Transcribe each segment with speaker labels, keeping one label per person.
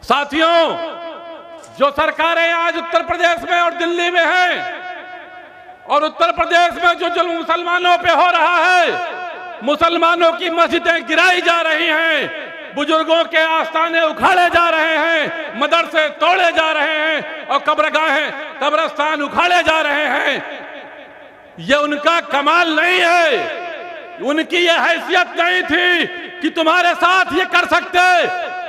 Speaker 1: साथियों, जो सरकारें आज उत्तर प्रदेश में और दिल्ली में हैं और उत्तर प्रदेश में जो जुल्म मुसलमानों पे हो रहा है, मुसलमानों की मस्जिदें गिराई जा रही हैं, बुजुर्गों के आस्थाने उखाड़े जा रहे हैं, मदरसे तोड़े जा रहे हैं और कब्रगाहें कब्रस्तान उखाड़े जा रहे हैं, ये उनका कमाल नहीं है। उनकी ये हैसियत नहीं थी कि तुम्हारे साथ ये कर सकते,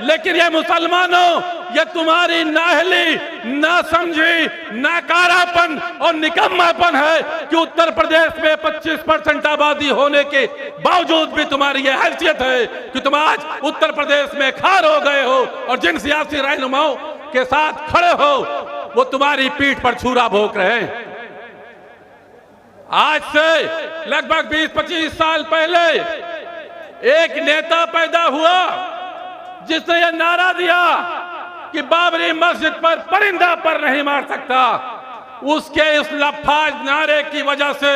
Speaker 1: लेकिन ये मुसलमानों, ये तुम्हारी नाअहली, नासमझी, नाकारापन और निकम्मापन है कि उत्तर प्रदेश में 25% आबादी होने के बावजूद भी तुम्हारी ये हैसियत है कि तुम आज उत्तर प्रदेश में खार हो गए हो और जिन सियासी रहनुमाओं के साथ खड़े हो वो तुम्हारी पीठ पर छुरा भोंक रहे हैं। आज से लगभग 20-25 साल पहले एक नेता पैदा हुआ जिसने यह नारा दिया कि बाबरी मस्जिद पर परिंदा पर नहीं मार सकता। उसके इस लफाज नारे की वजह से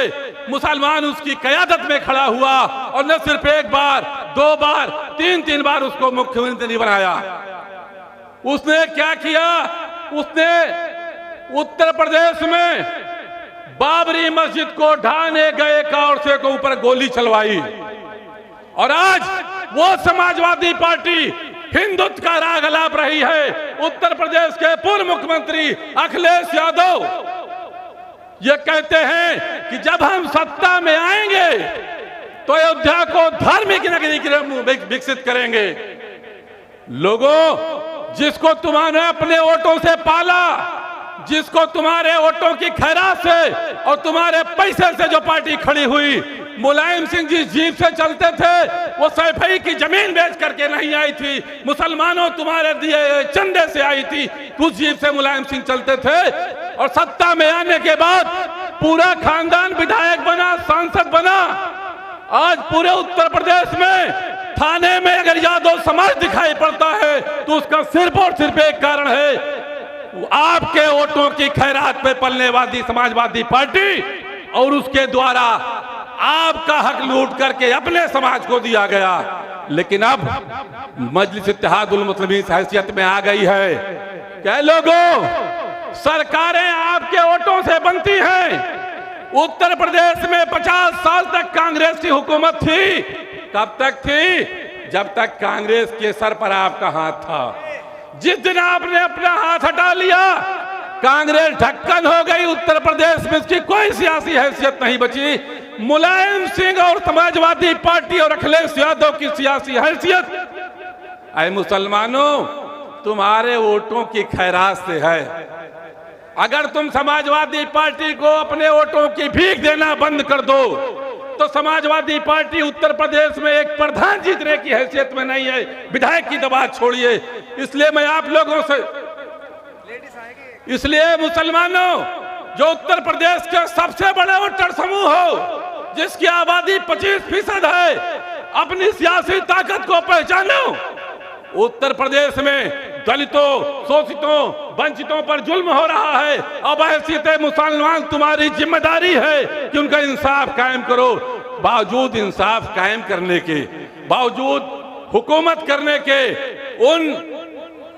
Speaker 1: मुसलमान उसकी क़यादत में खड़ा हुआ और न सिर्फ एक बार, दो बार, तीन बार उसको मुख्यमंत्री बनाया। उसने क्या किया? उसने उत्तर प्रदेश में बाबरी मस्जिद को ढाने गए कांवड़िये को ऊपर गोली चलवाई और आज वो समाजवादी पार्टी हिंदुत्व का राग अलाप रही है। उत्तर प्रदेश के पूर्व मुख्यमंत्री अखिलेश यादव ये कहते हैं कि जब हम सत्ता में आएंगे तो अयोध्या को धार्मिक नगरी की तरह विकसित करेंगे। लोगों, जिसको तुम्हारे अपने वोटों से पाला, जिसको तुम्हारे वोटों की खैरात से और तुम्हारे पैसे से जो पार्टी खड़ी हुई, मुलायम सिंह जी जीप से चलते थे, वो सैफई की जमीन बेच करके नहीं आई थी, मुसलमानों तुम्हारे दिए चंदे से आई थी, उस जीप से मुलायम सिंह चलते थे। और सत्ता में आने के बाद पूरा खानदान विधायक बना, सांसद बना। आज पूरे उत्तर प्रदेश में थाने में अगर यादव समाज दिखाई पड़ता है तो उसका सिर्फ और सिर्फ एक कारण है, आपके वोटों की खैरात पे पलने वाली समाजवादी पार्टी और उसके द्वारा आपका हक लूट करके अपने समाज को दिया गया। लेकिन अब मजलिस इत्तेहादुल मुस्लिमीन हैसियत में आ गई है। क्या लोगों, सरकारें आपके वोटों से बनती हैं। उत्तर प्रदेश में 50 साल तक कांग्रेस की हुकूमत थी। कब तक थी? जब तक कांग्रेस के सर पर आपका हाथ था। जिस दिन आपने अपना हाथ हटा लिया, कांग्रेस ढक्कन हो गई। उत्तर प्रदेश में इसकी कोई सियासी हैसियत नहीं बची। मुलायम सिंह और समाजवादी पार्टी और अखिलेश यादव की सियासी हैसियत ऐ मुसलमानों तुम्हारे वोटों की खैरात से है। अगर तुम समाजवादी पार्टी को अपने वोटों की भीख देना बंद कर दो तो समाजवादी पार्टी उत्तर प्रदेश में एक प्रधान जीतने की हैसियत में नहीं है, विधायक की दबाव छोड़िए। इसलिए मैं आप लोगों से, इसलिए मुसलमानों, जो उत्तर प्रदेश के सबसे बड़े वोटर समूह हो, जिसकी आबादी 25% है, अपनी सियासी ताकत को पहचानो। उत्तर प्रदेश में दलितों, शोषितों, वंचितों पर जुल्म हो रहा है। अब हैसियत मुसलमान तुम्हारी जिम्मेदारी है कि उनका इंसाफ कायम करो। बावजूद इंसाफ कायम करने के, बावजूद हुकूमत करने के, उन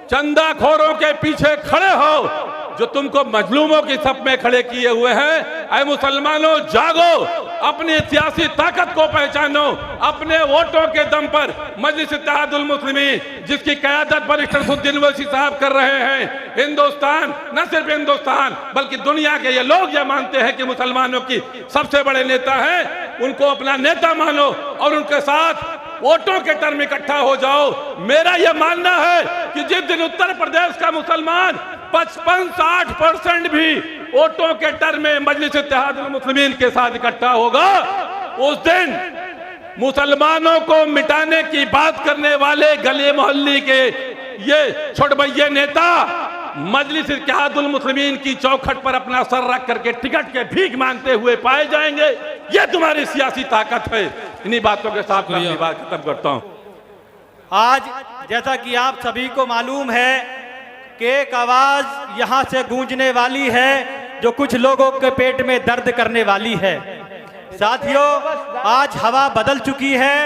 Speaker 1: चंदाखोरों के पीछे खड़े हो जो तुमको मजलूमों की सफ में खड़े किए हुए हैं। ऐ मुसलमानों, जागो, अपनी सियासी ताकत को पहचानो। अपने वोटों के दम पर मजलिस इत्तेहादुल मुस्लिमीन, जिसकी क़यादत बरिस्टर असदुद्दीन ओवैसी साहब कर रहे हैं, हिंदुस्तान, न सिर्फ हिंदुस्तान बल्कि दुनिया के ये लोग ये मानते हैं कि मुसलमानों की सबसे बड़े नेता हैं, उनको अपना नेता मानो और उनके साथ वोटों के टर्म इकट्ठा हो जाओ। मेरा यह मानना है कि जिस दिन उत्तर प्रदेश का मुसलमान 55-60% भी वोटों के टर्म में मजलिस इत्तेहादुल मुस्लिमीन के साथ इकट्ठा होगा, उस दिन मुसलमानों को मिटाने की बात करने वाले गली मोहल्ली के ये छोटभैये नेता मजलिस इत्तेहादुल मुस्लिमीन की चौखट पर अपना सर रख करके टिकट के भीख मांगते हुए पाए जाएंगे। ये तुम्हारी सियासी ताकत है। इन्हीं बातों के साथ मैं अपनी बात खत्म करता हूं।
Speaker 2: आज जैसा कि आप सभी को मालूम है कि एक आवाज यहां से गूंजने वाली है जो कुछ लोगों के पेट में दर्द करने वाली है। साथियों, आज हवा बदल चुकी है।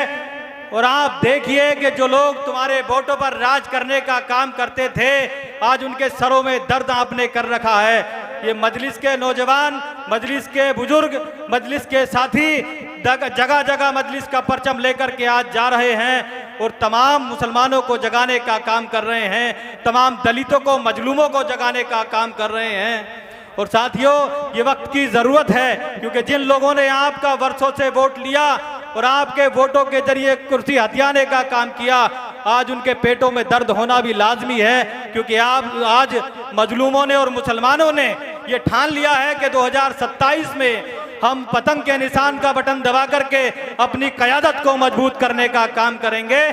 Speaker 2: और आप देखिए कि जो लोग तुम्हारे वोटों पर राज करने का काम करते थे, आज उनके सरों में दर्द आपने कर रखा है। ये मजलिस के नौजवान, मजलिस के बुजुर्ग, मजलिस के साथी जगह जगह मजलिस का परचम लेकर के आज जा रहे हैं और तमाम मुसलमानों को जगाने का काम कर रहे हैं, तमाम दलितों को, मजलूमों को जगाने का काम कर रहे हैं। और साथियों, ये वक्त की ज़रूरत है, क्योंकि जिन लोगों ने आपका वर्षों से वोट लिया और आपके वोटों के जरिए कुर्सी हथियाने का काम किया, आज उनके पेटों में दर्द होना भी लाजमी है, क्योंकि आप आज मजलूमों ने और मुसलमानों ने ये ठान लिया है कि 2027 में हम पतंग के निशान का बटन दबा करके अपनी क़यादत को मजबूत करने का काम करेंगे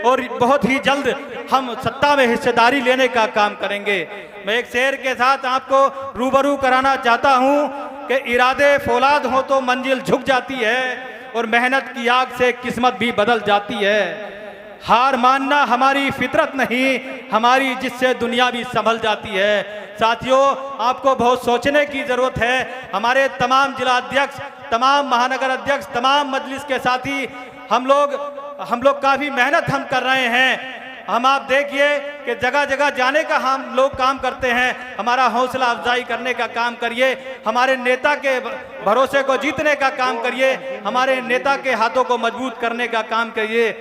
Speaker 2: और बहुत ही जल्द हम सत्ता में हिस्सेदारी लेने का काम करेंगे। मैं एक शेर के साथ आपको रूबरू कराना चाहता हूँ कि इरादे फौलाद हो तो मंजिल झुक जाती है और मेहनत की आग से किस्मत भी बदल जाती है। हार मानना हमारी फितरत नहीं, हमारी जिससे दुनिया भी संभल जाती है। साथियों, आपको बहुत सोचने की ज़रूरत है। हमारे तमाम जिला अध्यक्ष, तमाम महानगर अध्यक्ष, तमाम मजलिस के साथी, हम लोग काफ़ी मेहनत हम कर रहे हैं। हम आप देखिए कि जगह जगह जाने का हम लोग काम करते हैं। हमारा हौसला अफजाई करने का काम करिए, हमारे नेता के भरोसे को जीतने का काम करिए, हमारे नेता के हाथों को मजबूत करने का काम करिए।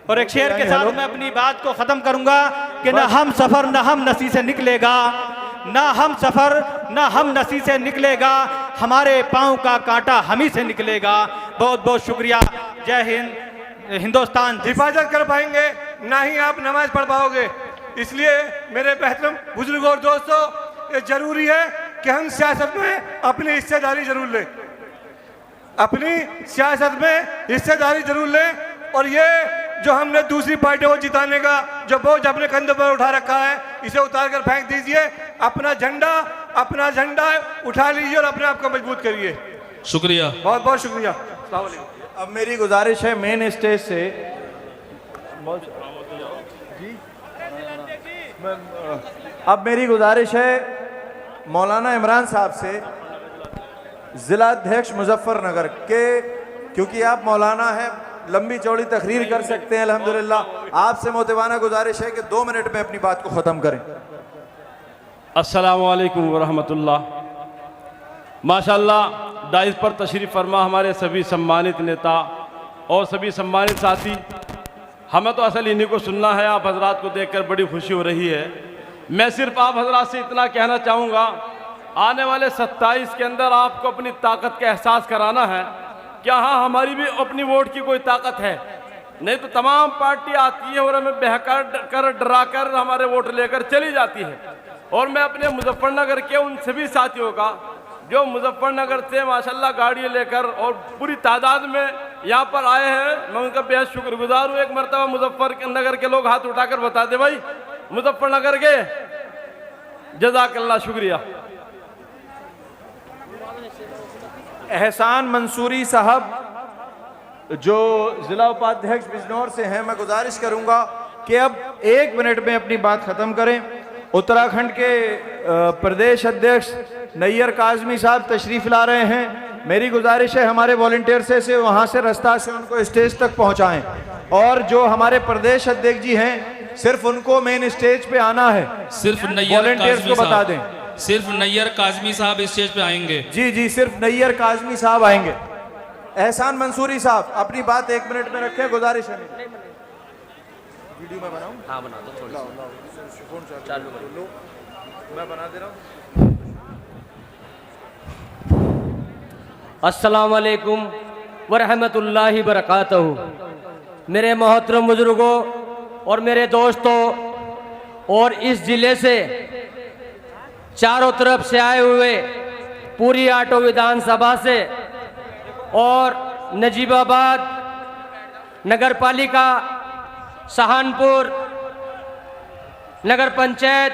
Speaker 2: और एक शेर के साथ मैं अपनी बात को ख़त्म करूंगा कि न हम सफ़र न हम नसी से निकलेगा, न हम सफ़र न हम नसी से निकलेगा, हमारे पाँव का कांटा हम ही से निकलेगा। बहुत बहुत शुक्रिया। जय हिंद। हिंदुस्तान
Speaker 3: हिफाजत कर पाएंगे ना ही आप नमाज पढ़ पाओगे। इसलिए मेरे बेहतरम बुजुर्गों और दोस्तों, ये जरूरी है कि हम सियासत में अपनी हिस्सेदारी जरूर लें, अपनी सियासत में हिस्सेदारी जरूर लें। और ये जो हमने दूसरी पार्टियों को जिताने का जो बोझ अपने कंधों पर उठा रखा है, इसे उतार कर फेंक दीजिए। अपना झंडा उठा लीजिए और अपने आप को मजबूत करिए।
Speaker 4: शुक्रिया,
Speaker 3: बहुत बहुत शुक्रिया। अस्सलाम वालेकुम।
Speaker 5: अब मेरी गुजारिश है मेन स्टेज से अब मेरी गुजारिश है मौलाना इमरान साहब से, जिला अध्यक्ष मुजफ्फरनगर के, क्योंकि आप मौलाना हैं, लंबी चौड़ी तकरीर कर सकते हैं अल्हम्दुलिल्लाह। आपसे मोतिबाना गुजारिश है कि 2 मिनट में अपनी बात को ख़त्म करें।
Speaker 1: अस्सलामु अलैकुम वरहमतुल्लाह। माशाअल्लाह, दाइस पर तशरीफ़ फरमा हमारे सभी सम्मानित नेता और सभी सम्मानित साथी। हमें तो असल इन्हीं को सुनना है। आप हजरात को देखकर बड़ी खुशी हो रही है। मैं सिर्फ आप हजरात से इतना कहना चाहूँगा, आने वाले 27 के अंदर आपको अपनी ताकत का एहसास कराना है कि हाँ, हमारी भी अपनी वोट की कोई ताकत है। नहीं तो तमाम पार्टी आती है और हमें बहकर डरा कर हमारे वोट लेकर चली जाती है। और मैं अपने मुजफ्फरनगर के उन सभी साथियों का जो मुजफ्फरनगर से माशाल्लाह गाड़ियाँ लेकर और पूरी तादाद में यहाँ पर आए हैं, मैं उनका बेहद शुक्रगुजार हूँ। एक मरतबा मुजफ्फरनगर के लोग हाथ उठाकर बता दे भाई, मुजफ्फरनगर के, जज़ाकल्लाह, शुक्रिया।
Speaker 5: एहसान मंसूरी साहब जो जिला उपाध्यक्ष बिजनौर से हैं, मैं गुजारिश करूंगा कि अब 1 मिनट में अपनी बात ख़त्म करें। उत्तराखंड के प्रदेश अध्यक्ष नैयर काजमी साहब तशरीफ़ ला रहे हैं। मेरी गुजारिश है हमारे वॉलंटियर से वहाँ से रास्ता से उनको स्टेज तक पहुँचाएं। और जो हमारे प्रदेश अध्यक्ष जी हैं, सिर्फ उनको मेन स्टेज पे आना है।
Speaker 4: सिर्फ नैयर
Speaker 5: वॉलंटियर्स को बता दें,
Speaker 4: सिर्फ नैयर काजमी साहब स्टेज पे आएंगे।
Speaker 5: जी, सिर्फ नैयर काजमी साहब आएंगे। एहसान मंसूरी साहब अपनी बात 1 मिनट में रखें, गुजारिश है। वीडियो में बनाऊं? हाँ, बना दो। थोड़ी चालू लो, मैं बना दे रहा हूं।
Speaker 6: अस्सलाम वालेकुम वरहमतुल्लाहि बरकातहू। मेरे मोहतरम बुजुर्गों और मेरे दोस्तों, और इस ज़िले से चारों तरफ से आए हुए पूरी आटो विधानसभा से और नजीबाबाद नगर पालिका, सहानपुर नगर पंचायत,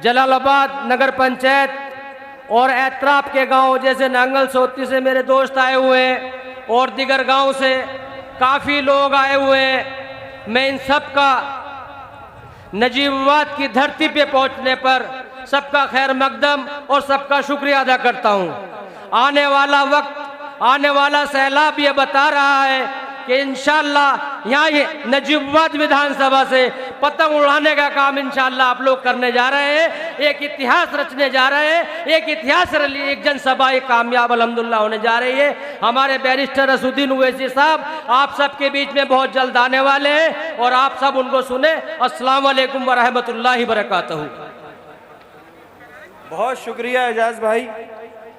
Speaker 6: जलालाबाद नगर पंचायत और एतराफ के गांव जैसे नांगल सोती से मेरे दोस्त आए हुए हैं और दिगर गांव से काफ़ी लोग आए हुए हैं। मैं इन सब का नजीबाबाद की धरती पे पहुंचने पर सबका खैर मकदम और सबका शुक्रिया अदा करता हूं। आने वाला वक्त, आने वाला सैलाब ये बता रहा है कि इंशाअल्लाह यहाँ ये नजीबाबाद विधानसभा से पतंग उड़ाने का काम इंशाअल्लाह आप लोग करने जा रहे हैं। एक इतिहास रचने जा रहे हैं, एक इतिहास एक जनसभा एक कामयाब अल्हम्दुलिल्लाह होने जा रही है। हमारे बैरिस्टर असुद्दीन ओवैसी साहब आप सबके बीच में बहुत जल्द आने वाले हैं और आप सब उनको सुने। अस्सलाम वालेकुम व रहमतुल्लाहि व बरकातहू।
Speaker 5: बहुत शुक्रिया एजाज भाई।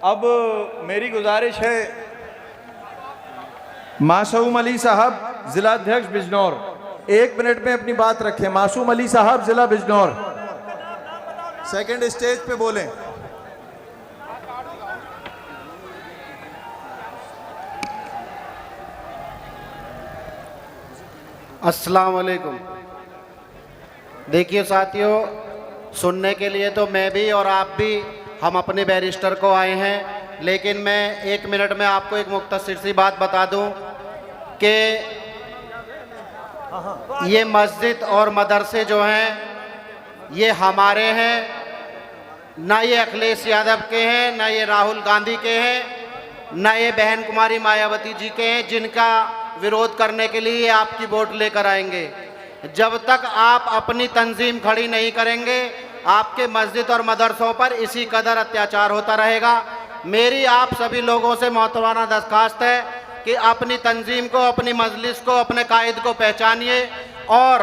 Speaker 5: अब मेरी गुजारिश है मासूम अली साहब जिला अध्यक्ष बिजनौर 1 मिनट में अपनी बात रखें। मासूम अली साहब जिला बिजनौर सेकंड स्टेज पे बोलें।
Speaker 7: अस्सलाम वालेकुम। देखिए साथियों, सुनने के लिए तो मैं भी और आप भी हम अपने बैरिस्टर को आए हैं, लेकिन मैं 1 मिनट में आपको एक मुख्तसर सी बात बता दूं कि ये मस्जिद और मदरसे जो हैं ये हमारे हैं, ना ये अखिलेश यादव के हैं, ना ये राहुल गांधी के हैं, ना ये बहन कुमारी मायावती जी के हैं जिनका विरोध करने के लिए आपकी वोट लेकर आएंगे। जब तक आप अपनी तंजीम खड़ी नहीं करेंगे आपके मस्जिद और मदरसों पर इसी कदर अत्याचार होता रहेगा। मेरी आप सभी लोगों से मोहतरमाना दरख्वास्त है कि अपनी तंजीम को, अपनी मजलिस को, अपने कायद को पहचानिए और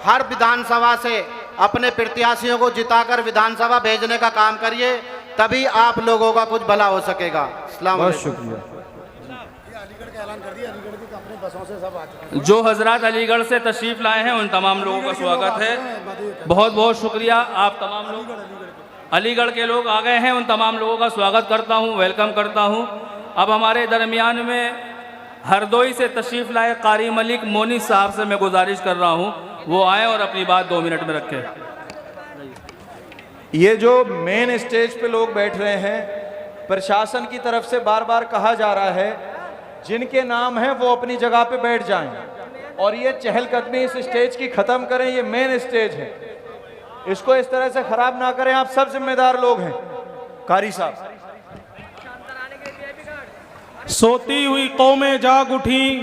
Speaker 7: हर विधानसभा से अपने प्रत्याशियों को जिताकर विधानसभा भेजने का काम करिए, तभी आप लोगों का कुछ भला हो सकेगा। अस्सलाम
Speaker 5: बहुत
Speaker 7: वालेकुम।
Speaker 5: शुक्रिया।
Speaker 4: जो हजरात अलीगढ़ से तशरीफ़ लाए हैं उन तमाम लोगों का स्वागत है। बहुत बहुत शुक्रिया। आप तमाम लोग अलीगढ़ के लोग आ गए हैं, उन तमाम लोगों का स्वागत करता हूं, वेलकम करता हूं। अब हमारे दरमियान में हरदोई से तशरीफ़ लाए कारी मलिक मोनी साहब से मैं गुजारिश कर रहा हूं वो आए और अपनी बात 2 मिनट में रखें।
Speaker 5: ये जो मेन स्टेज पे लोग बैठ रहे हैं, प्रशासन की तरफ से बार बार कहा जा रहा है जिनके नाम हैं वो अपनी जगह पे बैठ जाएं और ये चहलकदमी इस स्टेज की खत्म करें। ये मेन स्टेज है, इसको इस तरह से खराब ना करें। आप सब जिम्मेदार लोग हैं। कारी साहब।
Speaker 8: सोती हुई कौमें जाग उठी,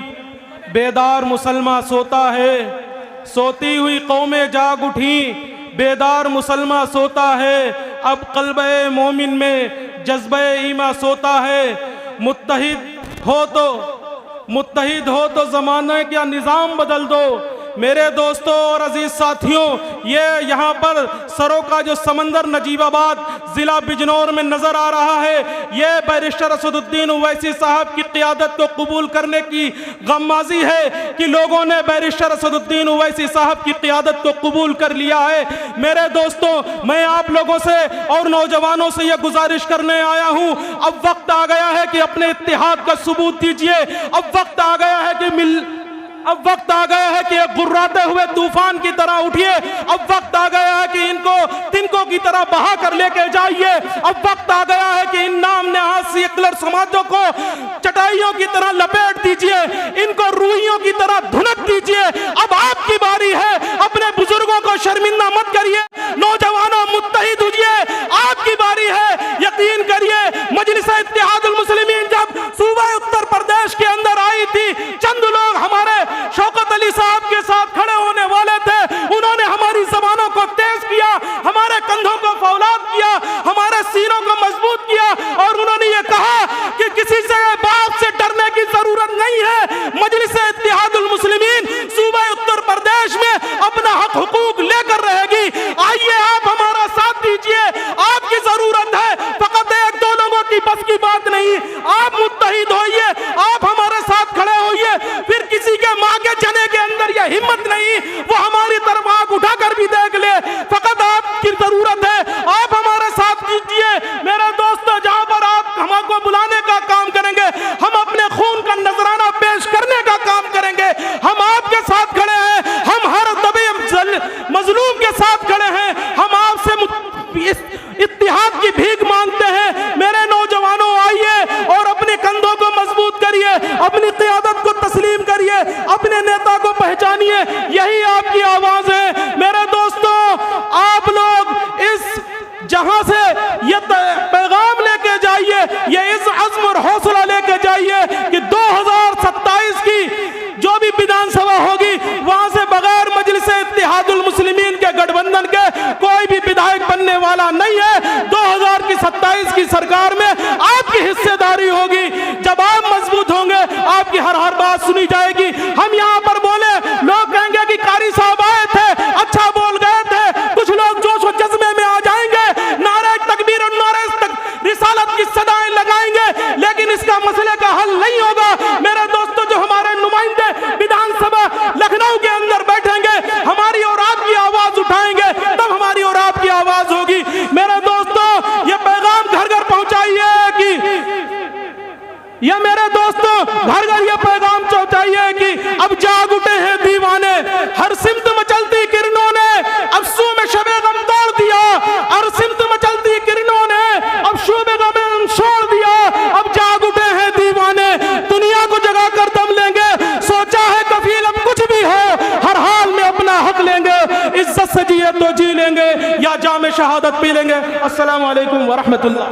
Speaker 8: बेदार मुसलमान सोता है। सोती हुई कौमें जाग उठी, बेदार मुसलमान सोता है। अब क़ल्ब-ए मोमिन में जज्बे ईमा सोता है। मुत्तहिद हो तो ज़माने का निज़ाम बदल दो। मेरे दोस्तों और अजीज साथियों, ये यहाँ पर सरों का जो समंदर नजीबाबाद ज़िला बिजनौर में नज़र आ रहा है, ये बैरिस्टर असदुद्दीन ओवैसी साहब की क़ियादत को कबूल करने की गम्माज़ी है कि लोगों ने बैरिस्टर असदुद्दीन ओवैसी साहब की क़ियादत को कबूल कर लिया है। मेरे दोस्तों, मैं आप लोगों से और नौजवानों से ये गुजारिश करने आया हूँ, अब वक्त आ गया है कि अपने इत्तेहाद का सबूत दीजिए। अब वक्त आ गया है कि एक गुर्राते हुए तूफान की तरह उठिए। अब वक्त आ गया है कि इनको तिनकों की तरह बहा कर लेके जाइए। अब वक्त आ गया है कि इन नाम नेहाद सेकुलर समाजों को चटाइयों की तरह लपेट दीजिए, इनको रूहियों की तरह धुनक दीजिए। अब आपकी बारी है, अपने बुजुर्गों को शर्मिंदा मत करिए। नौजवानों, मुत्तहिद होइए, आपकी बारी है। यकीन करिए, मजलिस इत्तेहादुल मुस्लिमीन जब सूबा उत्तर प्रदेश के अंदर आई थी, चंद लोग हमारे शौकत अली साहब के साथ खड़े होने वाले थे। उन्होंने हमारी जबानों को तेज किया, हमारे कंधों को फौलाद किया, हमारे सीनों को मजबूत किया और उन्होंने ये कहा कि किसी से बाप से डरने की जरूरत नहीं है। मजलिस इत्तेहादुल मुस्लिमीन सूबा उत्तर प्रदेश में अपना हक हुकूक लेकर रहेगी। वाला नहीं है। 2027 की सरकार में आपकी हिस्सेदारी होगी। जब आप मजबूत होंगे आपकी हर हर बात सुनी जाएगी। हम यहाँ पर बोले, लोग कहेंगे कि कारी साहब आए थे, अच्छा बोल गए थे, कुछ लोग जोश और जज्बे में आ जाएंगे, नारे तकबीर और नारे रिसालत की सदाएं लगाएंगे, लेकिन इसका मसले का हल नहीं होगा। मेरे दोस्तों, जो हमारे नुमाइंदे विधानसभा लखनऊ के अंदर बैठेंगे, हमारी और आपकी आवाज उठाएंगे, तब हमारी और आपकी आवाज होगी। मेरे दोस्तों, ये पैगाम घर घर पहुंचाइए कि ये मेरे दोस्तों घर घर ये पैगाम पहुंचाइए कि अब जाग उठे हैं दीवाने, हर सिमत मचलती किरणों ने अब सू में शबे गम तोड़ दिया, हर सिमत मचलती किरणों ने अब शोबे गम छोड़ दिया, अब जाग उठे हैं दीवाने, दुनिया को जगा कर दम लेंगे, सोचा है कफील अब कुछ भी हो, हर हाल में अपना हक लेंगे, इज्जत से जिए तो जी लेंगे या जाम शहादत पी लेंगे। अस्सलाम वालेकुम वरहमतुल्लाह।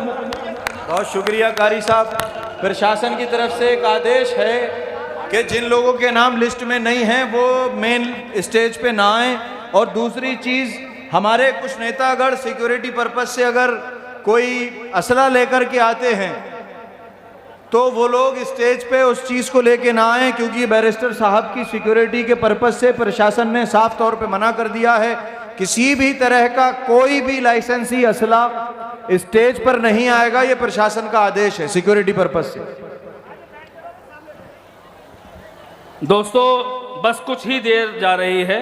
Speaker 5: बहुत शुक्रिया कारी साहब। प्रशासन की तरफ से एक आदेश है कि जिन लोगों के नाम लिस्ट में नहीं हैं वो मेन स्टेज पे ना आए। और दूसरी चीज़, हमारे कुछ नेतागढ़ सिक्योरिटी पर्पस से अगर कोई असला लेकर के आते हैं तो वो लोग स्टेज पे उस चीज़ को लेके ना आए, क्योंकि बैरिस्टर साहब की सिक्योरिटी के पर्पस से प्रशासन ने साफ तौर पे मना कर दिया है। किसी भी तरह का कोई भी लाइसेंसी असला स्टेज पर नहीं आएगा, ये प्रशासन का आदेश है सिक्योरिटी पर्पस से।
Speaker 4: दोस्तों, बस कुछ ही देर जा रही है।